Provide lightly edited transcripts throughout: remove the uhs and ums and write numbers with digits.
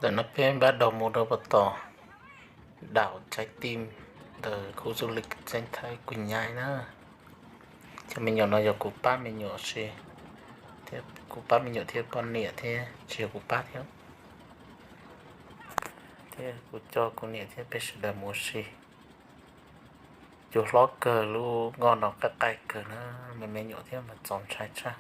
Để nó bên bắt đầu một đầu bắt tỏ đảo trái tim từ khu du lịch danh thái Quỳnh Nhai nữa. Cho mình nhỏ nó giờ của ba mình nhỏ xì thế của ba mình nhỏ thế con nịa thế chiều của ba thiếu thế của cho con nịa thế bây giờ mua xì chỗ lót cờ lu ngon nó các tay cờ nó mình nhỏ thế mà chọn trái trang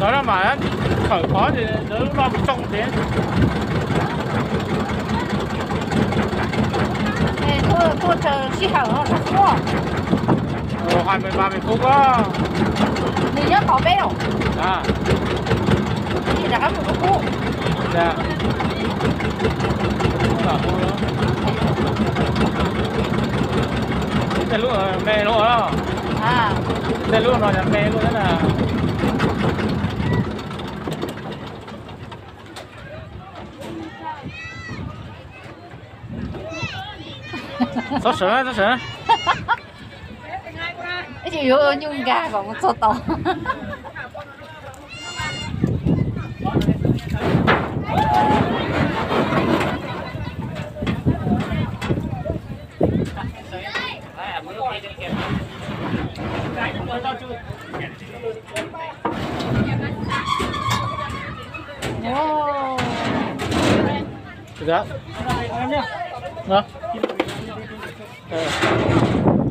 nói là mà khởi khó thì nó lúc nào cũng trọng thế. Tôi chờ xí hở nó sắp qua. 23 phút á. Mình nhớ có bé đâu. À. Thì đã một cái khu. Dạ. Đó. Đây lúc mẹ luôn đó. À. Đây lúc nó là mẹ luôn đó là. Sốt sữa, sốt sữa. Cái gì vô nhung gà còn sốt to. Wow. Dạ. Đó.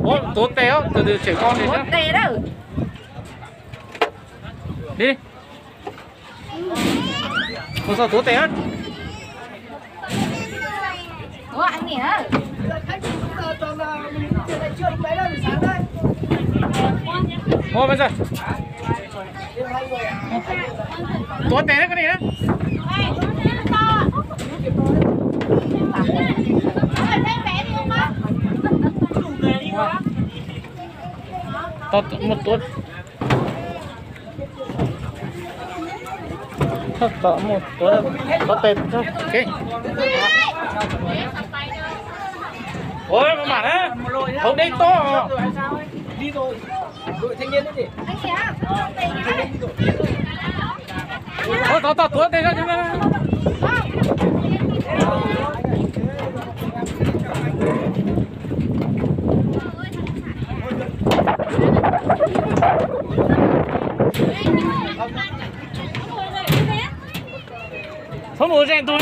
Ủa, tốt téo, từ từ trẻ con đi nhá. Tốt tê đó. Đi đi. Không sao tốt téo. Ủa anh nhỉ? Ngồi bây giờ. Tốt téo cái này đó. Tốt một tốt. Tốt một tốt. Tốt tên thôi. Ok. Ôi mà bạn á. Không đi to. Đi rồi. Đội thanh niên đấy gì? Anh nhỉ? Thôi tốt tốt tên ra chúng ta. Không có rèn tôi.